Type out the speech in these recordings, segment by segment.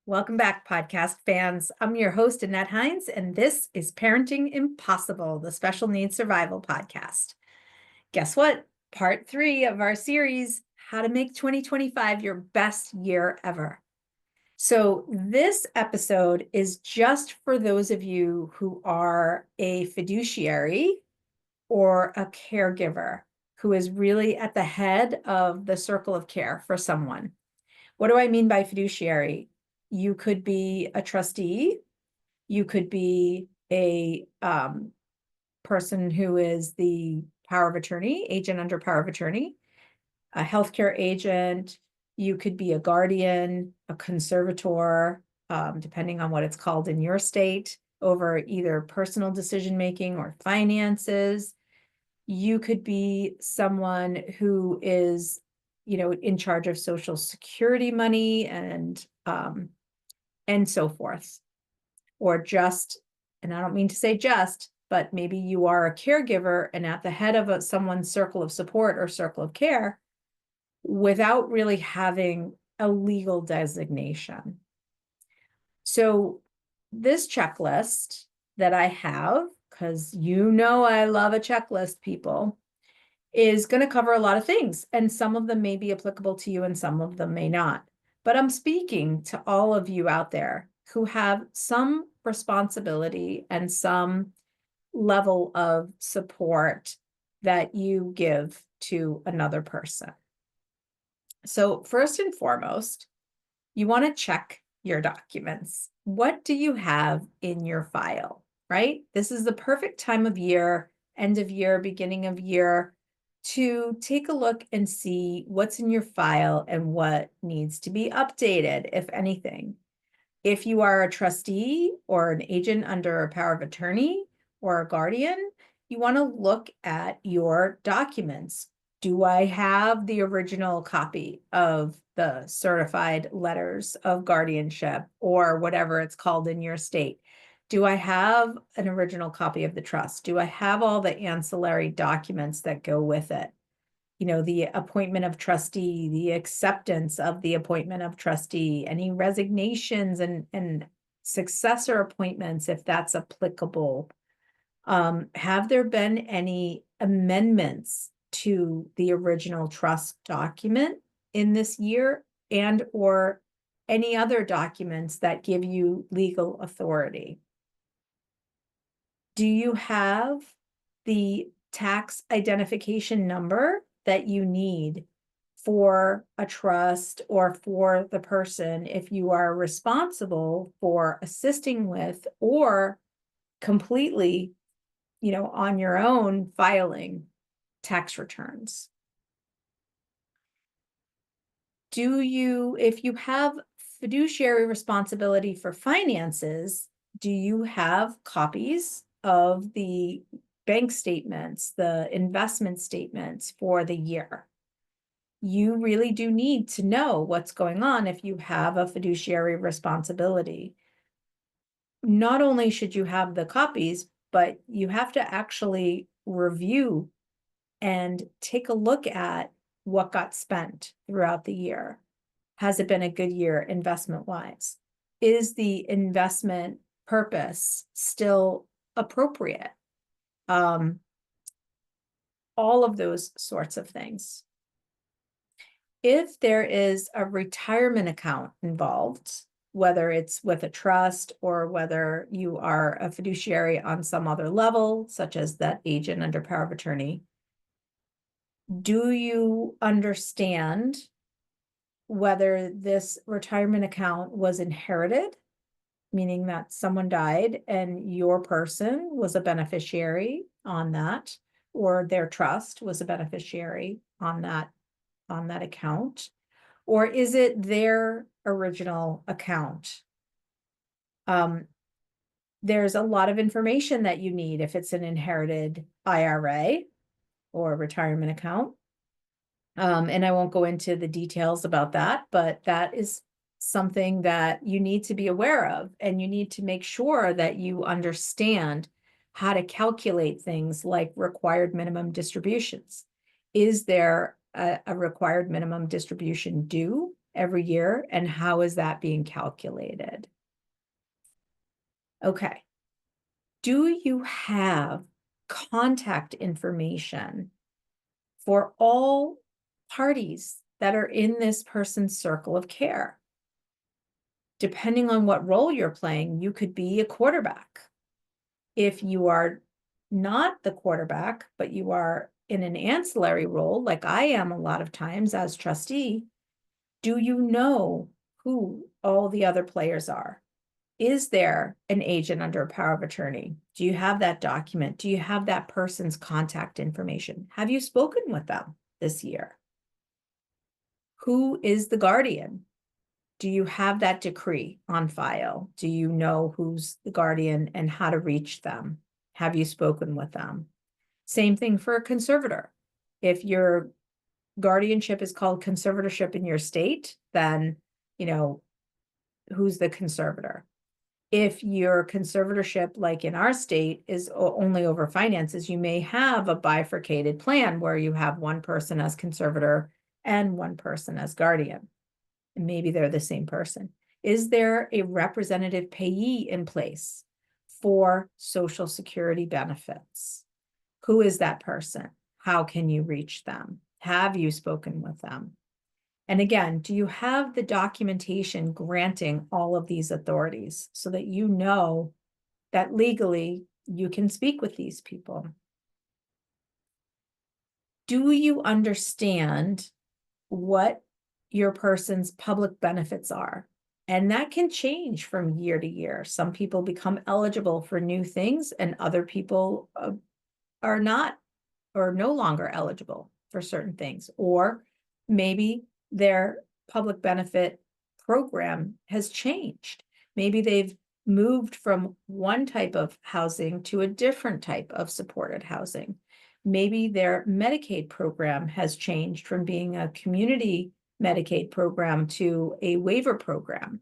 Welcome back, podcast fans. I'm your host, Annette Hines, and this is Parenting Impossible, the Special Needs Survival Podcast. Guess what? Part 3 of our series, How to Make 2025 Your Best Year Ever. So this episode is just for those of you who are a fiduciary or a caregiver who is really at the head of the circle of care for someone. What do I mean by fiduciary? You could be a trustee. You could be a person who is the power of attorney, agent under power of attorney, a healthcare agent. You could be a guardian, a conservator, depending on what it's called in your state, over either personal decision-making or finances. You could be someone who is, in charge of Social Security money and so forth. Or just, and I don't mean to say just, but maybe you are a caregiver and at the head of someone's circle of support or circle of care without really having a legal designation. So this checklist that I have, because I love a checklist, people, is going to cover a lot of things. And some of them may be applicable to you and some of them may not. But I'm speaking to all of you out there who have some responsibility and some level of support that you give to another person. So first and foremost, you want to check your documents. What do you have in your file, right? This is the perfect time of year, end of year, beginning of year, to take a look and see what's in your file and what needs to be updated, if anything. If you are a trustee or an agent under a power of attorney or a guardian, you want to look at your documents. Do I have the original copy of the certified letters of guardianship or whatever it's called in your state? Do I have an original copy of the trust? Do I have all the ancillary documents that go with it? The appointment of trustee, the acceptance of the appointment of trustee, any resignations and successor appointments, if that's applicable. Have there been any amendments to the original trust document in this year and or any other documents that give you legal authority? Do you have the tax identification number that you need for a trust or for the person if you are responsible for assisting with or completely, on your own filing tax returns? If you have fiduciary responsibility for finances, do you have copies of the bank statements, the investment statements for the year? You really do need to know what's going on if you have a fiduciary responsibility. Not only should you have the copies, but you have to actually review and take a look at what got spent throughout the year. Has it been a good year investment-wise? Is the investment purpose still appropriate? All of those sorts of things. If there is a retirement account involved, whether it's with a trust or whether you are a fiduciary on some other level, such as that agent under power of attorney, do you understand whether this retirement account was inherited, meaning that someone died and your person was a beneficiary on that, or their trust was a beneficiary on that account, or is it their original account? There's a lot of information that you need if it's an inherited IRA or retirement account. And I won't go into the details about that, but that is something that you need to be aware of, and you need to make sure that you understand how to calculate things like required minimum distributions. Is there a required minimum distribution due every year, and how is that being calculated? Okay. Do you have contact information for all parties that are in this person's circle of care? Depending on what role you're playing, you could be a quarterback. If you are not the quarterback, but you are in an ancillary role, like I am a lot of times as trustee, do you know who all the other players are? Is there an agent under a power of attorney? Do you have that document? Do you have that person's contact information? Have you spoken with them this year? Who is the guardian? Do you have that decree on file? Do you know who's the guardian and how to reach them? Have you spoken with them? Same thing for a conservator. If your guardianship is called conservatorship in your state, then, who's the conservator? If your conservatorship, like in our state, is only over finances, you may have a bifurcated plan where you have one person as conservator and one person as guardian. And maybe they're the same person. Is there a representative payee in place for Social Security benefits? Who is that person? How can you reach them? Have you spoken with them? And again, do you have the documentation granting all of these authorities so that you know that legally you can speak with these people? Do you understand what your person's public benefits are? And that can change from year to year. Some people become eligible for new things and other people are not or no longer eligible for certain things. Or maybe their public benefit program has changed. Maybe they've moved from one type of housing to a different type of supported housing. Maybe their Medicaid program has changed from being a community Medicaid program to a waiver program.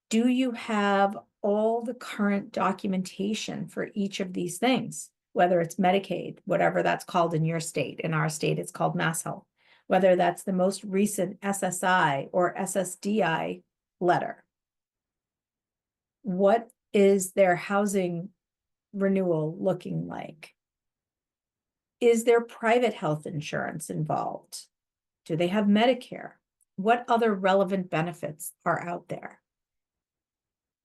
Do you have all the current documentation for each of these things? Whether it's Medicaid, whatever that's called in your state. In our state, it's called Mass Health. Whether that's the most recent SSI or SSDI letter. What is their housing renewal looking like? Is there private health insurance involved? Do they have Medicare? What other relevant benefits are out there?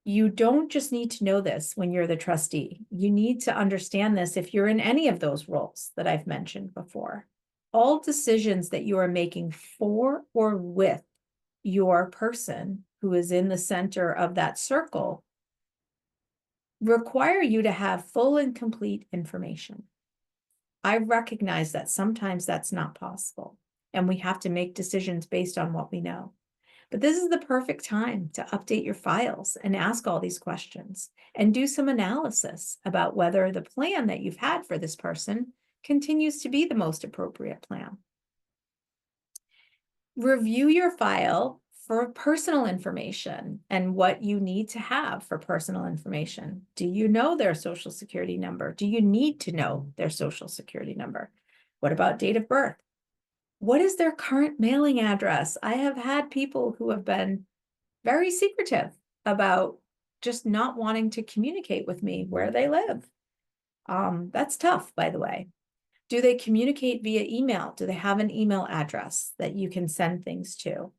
You don't just need to know this when you're the trustee. You need to understand this if you're in any of those roles that I've mentioned before. All decisions that you are making for or with your person who is in the center of that circle require you to have full and complete information. I recognize that sometimes that's not possible, and we have to make decisions based on what we know. But this is the perfect time to update your files and ask all these questions and do some analysis about whether the plan that you've had for this person continues to be the most appropriate plan. Review your file for personal information and what you need to have for personal information. Do you know their Social Security number? Do you need to know their Social Security number? What about date of birth? What is their current mailing address? I have had people who have been very secretive about just not wanting to communicate with me where they live. That's tough, by the way. Do they communicate via email? Do they have an email address that you can send things to?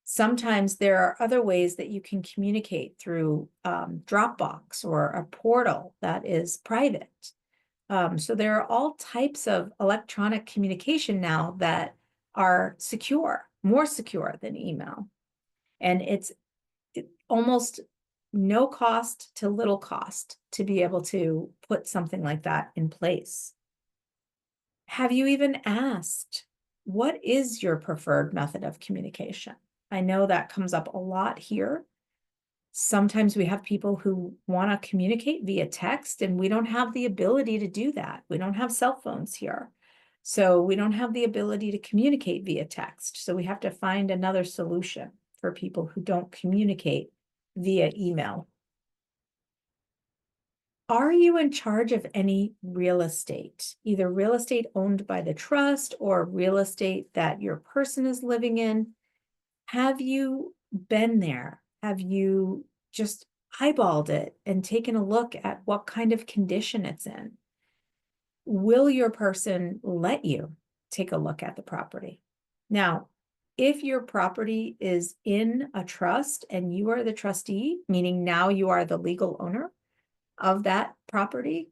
Sometimes there are other ways that you can communicate through Dropbox or a portal that is private. So there are all types of electronic communication now that are secure, more secure than email. And it's almost no cost to little cost to be able to put something like that in place. Have you even asked, what is your preferred method of communication? I know that comes up a lot here. Sometimes we have people who want to communicate via text, and we don't have the ability to do that. We don't have cell phones here. So we don't have the ability to communicate via text. So we have to find another solution for people who don't communicate via email. Are you in charge of any real estate, either real estate owned by the trust or real estate that your person is living in? Have you been there? Have you just eyeballed it and taken a look at what kind of condition it's in? Will your person let you take a look at the property? Now, if your property is in a trust and you are the trustee, meaning now you are the legal owner of that property,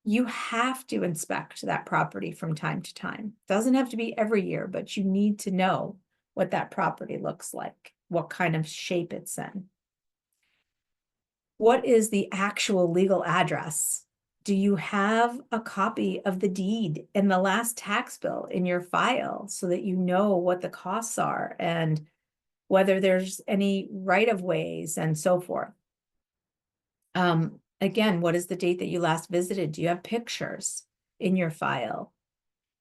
you have to inspect that property from time to time. Doesn't have to be every year, but you need to know what that property looks like, what kind of shape it's in. What is the actual legal address? Do you have a copy of the deed and the last tax bill in your file so that you know what the costs are and whether there's any right-of-ways and so forth? Again, what is the date that you last visited? Do you have pictures in your file?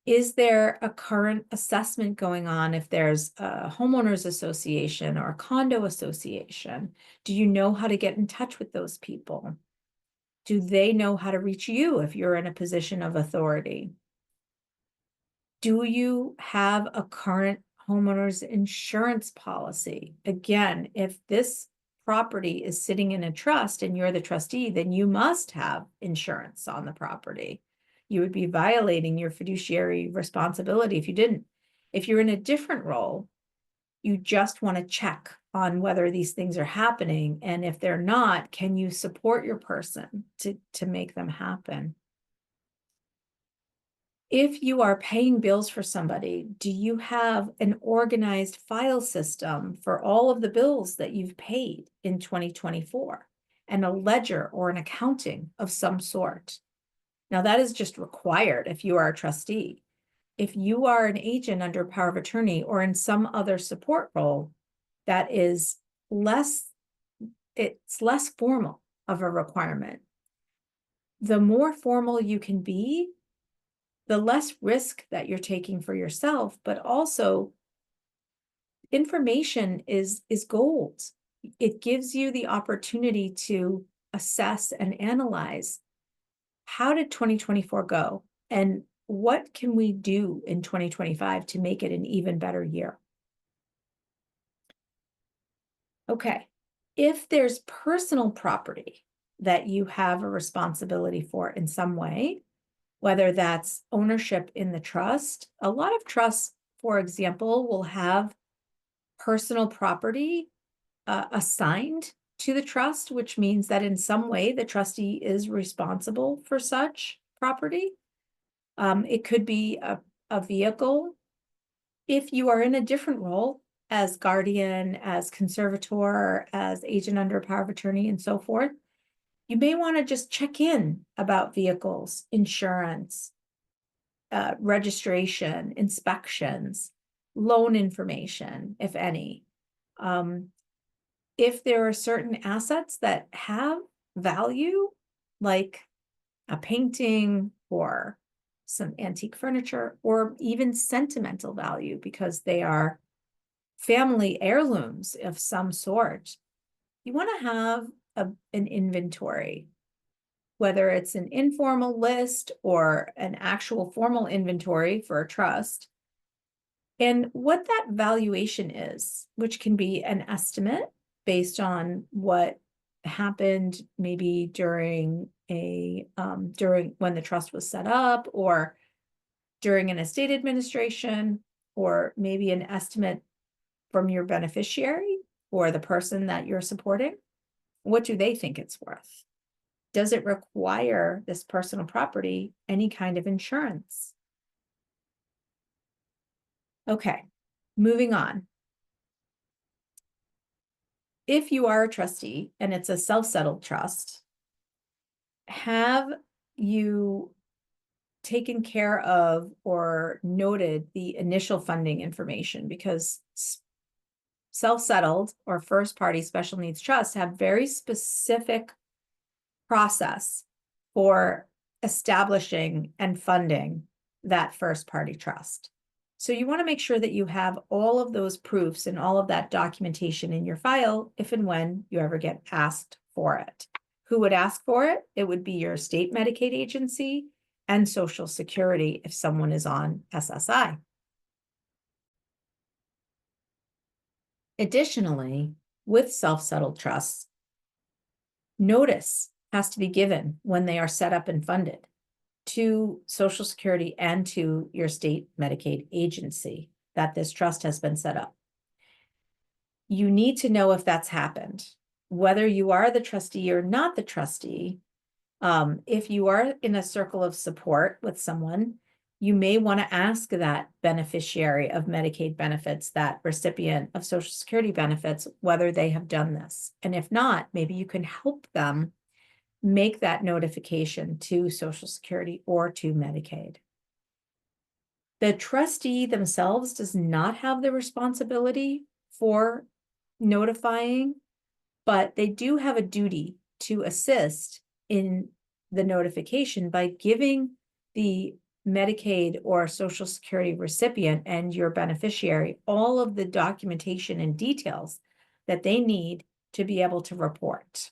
Is there a current assessment going on if there's a homeowners association or a condo association? Do you know how to get in touch with those people? Do they know how to reach you if you're in a position of authority? Do you have a current homeowners insurance policy? Again, if this property is sitting in a trust and you're the trustee, then you must have insurance on the property. You would be violating your fiduciary responsibility if you didn't. If you're in a different role, you just want to check on whether these things are happening. And if they're not, can you support your person to make them happen? If you are paying bills for somebody, do you have an organized file system for all of the bills that you've paid in 2024 and a ledger or an accounting of some sort? Now, that is just required if you are a trustee. If you are an agent under power of attorney or in some other support role, that is it's less formal of a requirement. The more formal you can be, the less risk that you're taking for yourself, but also information is gold. It gives you the opportunity to assess and analyze, how did 2024 go? And what can we do in 2025 to make it an even better year? Okay, if there's personal property that you have a responsibility for in some way, whether that's ownership in the trust. A lot of trusts, for example, will have personal property assigned to the trust, which means that in some way the trustee is responsible for such property. It could be a vehicle. If you are in a different role as guardian, as conservator, as agent under power of attorney, and so forth, you may want to just check in about vehicles, insurance, registration, inspections, loan information, if any. If there are certain assets that have value, like a painting or some antique furniture, or even sentimental value because they are family heirlooms of some sort, you want to have an inventory, whether it's an informal list or an actual formal inventory for a trust, and what that valuation is, which can be an estimate based on what happened maybe during when the trust was set up, or during an estate administration, or maybe an estimate from your beneficiary or the person that you're supporting. What do they think it's worth? Does it require this personal property any kind of insurance? Okay, moving on. If you are a trustee and it's a self-settled trust, have you taken care of or noted the initial funding information? Because self-settled or first-party special needs trusts have very specific process for establishing and funding that first-party trust. So you want to make sure that you have all of those proofs and all of that documentation in your file if and when you ever get asked for it. Who would ask for it? It would be your state Medicaid agency and Social Security if someone is on SSI. Additionally, with self-settled trusts, notice has to be given when they are set up and funded to Social Security and to your state Medicaid agency that this trust has been set up. You need to know if that's happened, whether you are the trustee or not the trustee. If you are in a circle of support with someone, you may want to ask that beneficiary of Medicaid benefits, that recipient of Social Security benefits, whether they have done this. And if not, maybe you can help them make that notification to Social Security or to Medicaid. The trustee themselves does not have the responsibility for notifying, but they do have a duty to assist in the notification by giving the Medicaid or Social Security recipient and your beneficiary all of the documentation and details that they need to be able to report.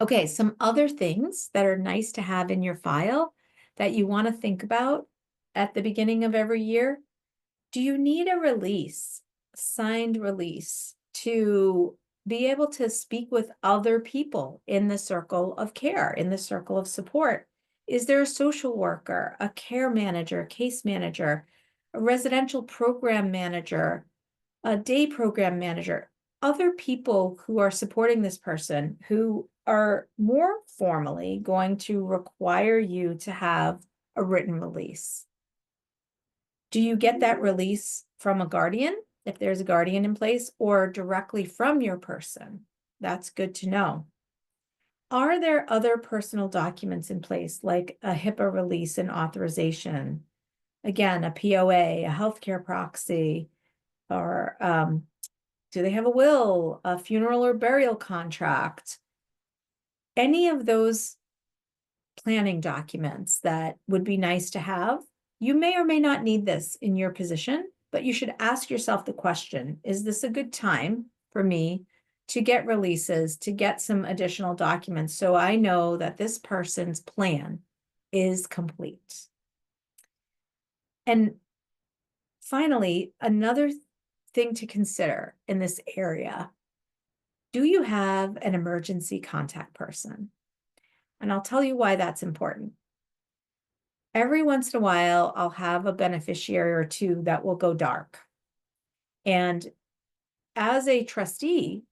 Okay, some other things that are nice to have in your file that you want to think about at the beginning of every year. Do you need a release, signed release, to be able to speak with other people in the circle of care, in the circle of support? Is there a social worker, a care manager, case manager, a residential program manager, a day program manager, other people who are supporting this person who are more formally going to require you to have a written release? Do you get that release from a guardian, if there's a guardian in place, or directly from your person? That's good to know. Are there other personal documents in place, like a HIPAA release and authorization? Again, a POA, a healthcare proxy, or do they have a will, a funeral or burial contract? Any of those planning documents that would be nice to have. You may or may not need this in your position, but you should ask yourself the question, is this a good time for me to get releases, to get some additional documents so I know that this person's plan is complete? And finally, another thing to consider in this area, do you have an emergency contact person? And I'll tell you why that's important. Every once in a while, I'll have a beneficiary or two that will go dark. And as a trustee,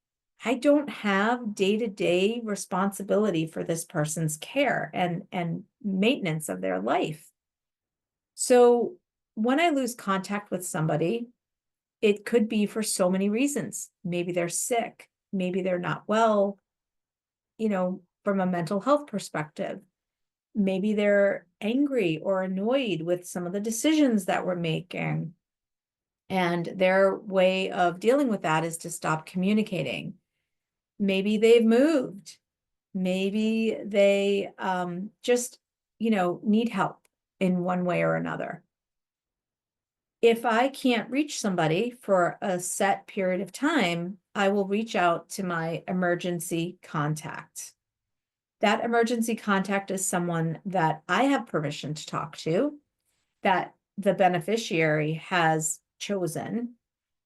I don't have day-to-day responsibility for this person's care and maintenance of their life. So when I lose contact with somebody, it could be for so many reasons. Maybe they're sick, maybe they're not well, from a mental health perspective. Maybe they're angry or annoyed with some of the decisions that we're making. And their way of dealing with that is to stop communicating. Maybe they've moved. Maybe they just, need help in one way or another. If I can't reach somebody for a set period of time, I will reach out to my emergency contact. That emergency contact is someone that I have permission to talk to, that the beneficiary has chosen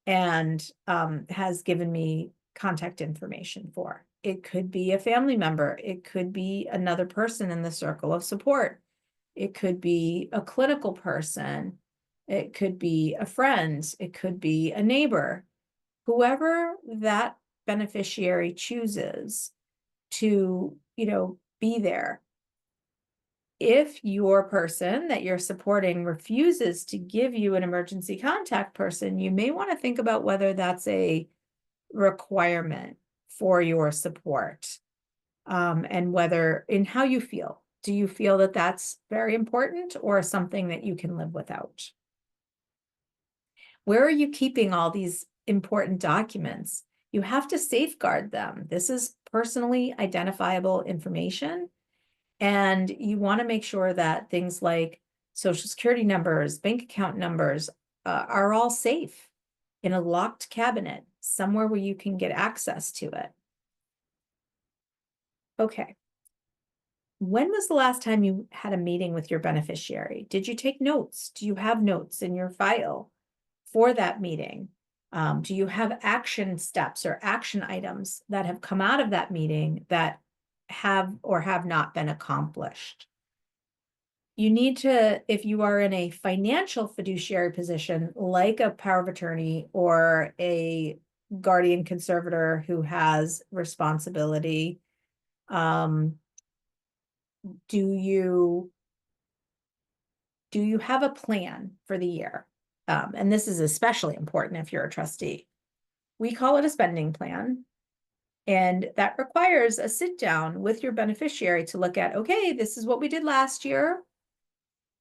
and has given me contact information for. It could be a family member. It could be another person in the circle of support. It could be a clinical person. It could be a friend. It could be a neighbor. Whoever that beneficiary chooses to, be there. If your person that you're supporting refuses to give you an emergency contact person, you may want to think about whether that's a requirement for your support, and whether in how you feel. Do you feel that that's very important or something that you can live without? Where are you keeping all these important documents? You have to safeguard them. This is personally identifiable information. And you want to make sure that things like Social Security numbers, bank account numbers, are all safe in a locked cabinet, somewhere where you can get access to it. Okay. When was the last time you had a meeting with your beneficiary? Did you take notes? Do you have notes in your file for that meeting? Do you have action steps or action items that have come out of that meeting that have or have not been accomplished? You need to, if you are in a financial fiduciary position, like a power of attorney or a guardian conservator who has responsibility, do you have a plan for the year? And this is especially important if you're a trustee. We call it a spending plan. And that requires a sit down with your beneficiary to look at, okay, this is what we did last year.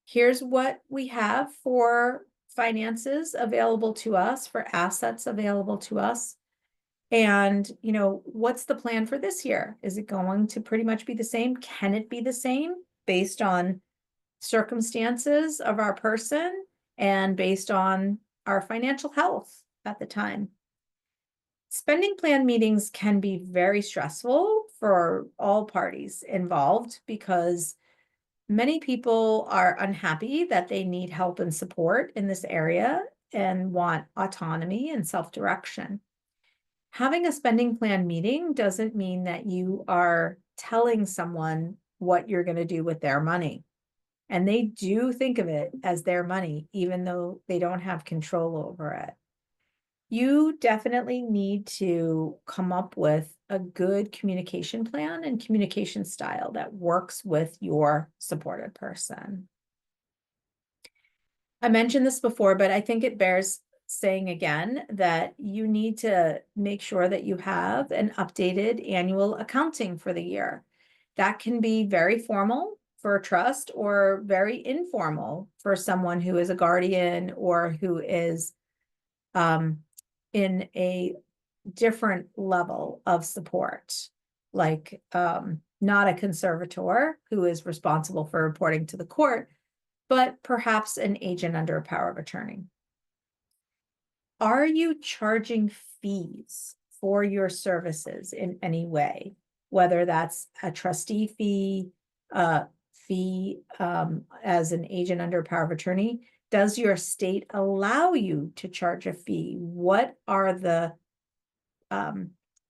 Here's what we have for finances available to us, for assets available to us. And, what's the plan for this year? Is it going to pretty much be the same? Can it be the same based on circumstances of our person and based on our financial health at the time? Spending plan meetings can be very stressful for all parties involved because many people are unhappy that they need help and support in this area and want autonomy and self-direction. Having a spending plan meeting doesn't mean that you are telling someone what you're going to do with their money. And they do think of it as their money, even though they don't have control over it. You definitely need to come up with a good communication plan and communication style that works with your supported person. I mentioned this before, but I think it bears saying again that you need to make sure that you have an updated annual accounting for the year. That can be very formal for a trust or very informal for someone who is a guardian or who is in a different level of support, like not a conservator who is responsible for reporting to the court, but perhaps an agent under a power of attorney. Are you charging fees for your services in any way, whether that's a trustee fee, as an agent under power of attorney? Does your state allow you to charge a fee? What are the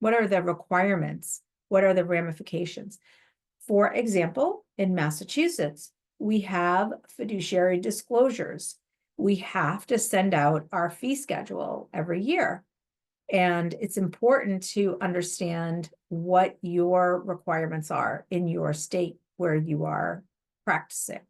requirements? What are the ramifications? For example, in Massachusetts, we have fiduciary disclosures. We have to send out our fee schedule every year. And it's important to understand what your requirements are in your state where you are practicing.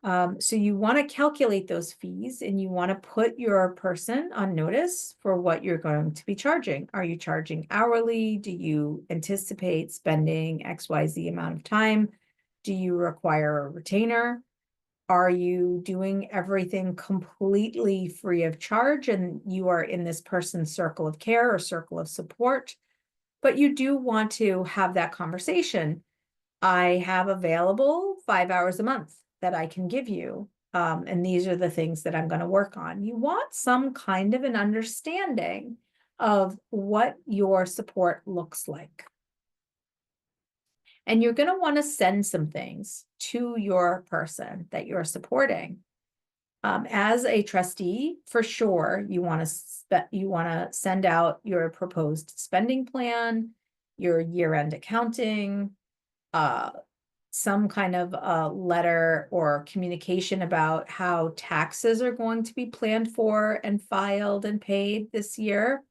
So you want to calculate those fees and you want to put your person on notice for what you're going to be charging. Are you charging hourly? Do you anticipate spending XYZ amount of time? Do you require a retainer? Are you doing everything completely free of charge and you are in this person's circle of care or circle of support? But you do want to have that conversation. I have available 5 hours a month that I can give you. And these are the things that I'm going to work on. You want some kind of an understanding of what your support looks like. And you're going to want to send some things to your person that you're supporting. As a trustee, for sure, you want to send out your proposed spending plan, your year-end accounting, some kind of a letter or communication about how taxes are going to be planned for and filed and paid this year.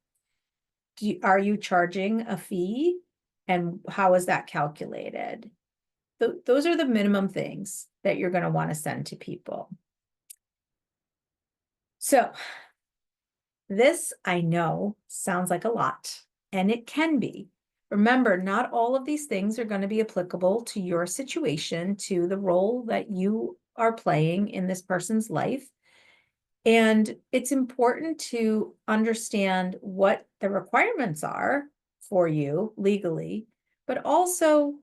Are you charging a fee? And how is that calculated? Those are the minimum things that you're going to want to send to people. So this, I know, sounds like a lot, and it can be. Remember, not all of these things are going to be applicable to your situation, to the role that you are playing in this person's life. And it's important to understand what the requirements are for you legally, but also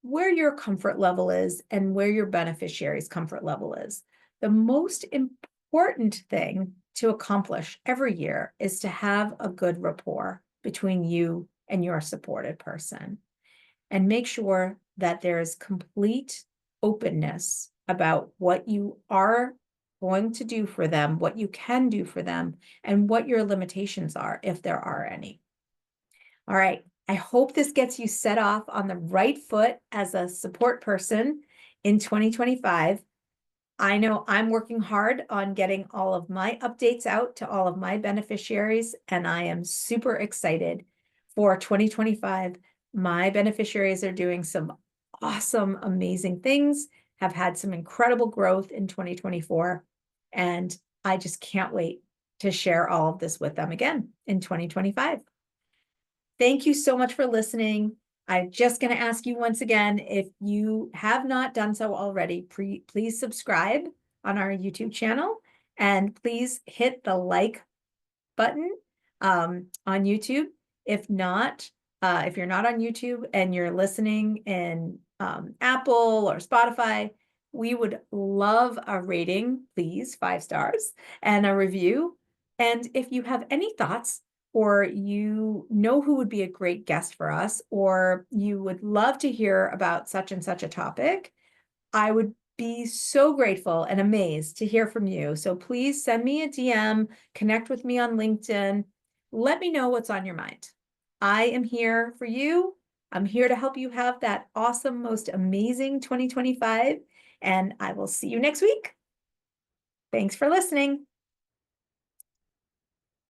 where your comfort level is and where your beneficiary's comfort level is. The most important thing to accomplish every year is to have a good rapport between you and your supported person, and make sure that there is complete openness about what you are going to do for them, what you can do for them, and what your limitations are, if there are any. All right. I hope this gets you set off on the right foot as a support person in 2025. I know I'm working hard on getting all of my updates out to all of my beneficiaries, and I am super excited for 2025. My beneficiaries are doing some awesome, amazing things, have had some incredible growth in 2024, and I just can't wait to share all of this with them again in 2025. Thank you so much for listening. I'm just going to ask you once again, if you have not done so already, please subscribe on our YouTube channel, and please hit the like button on YouTube. If not, if you're not on YouTube and you're listening in Apple or Spotify, we would love a rating, please, 5 stars, and a review. And if you have any thoughts, or you know who would be a great guest for us, or you would love to hear about such and such a topic, I would be so grateful and amazed to hear from you. So please send me a DM, connect with me on LinkedIn. Let me know what's on your mind. I am here for you. I'm here to help you have that awesome, most amazing 2025, and I will see you next week. Thanks for listening.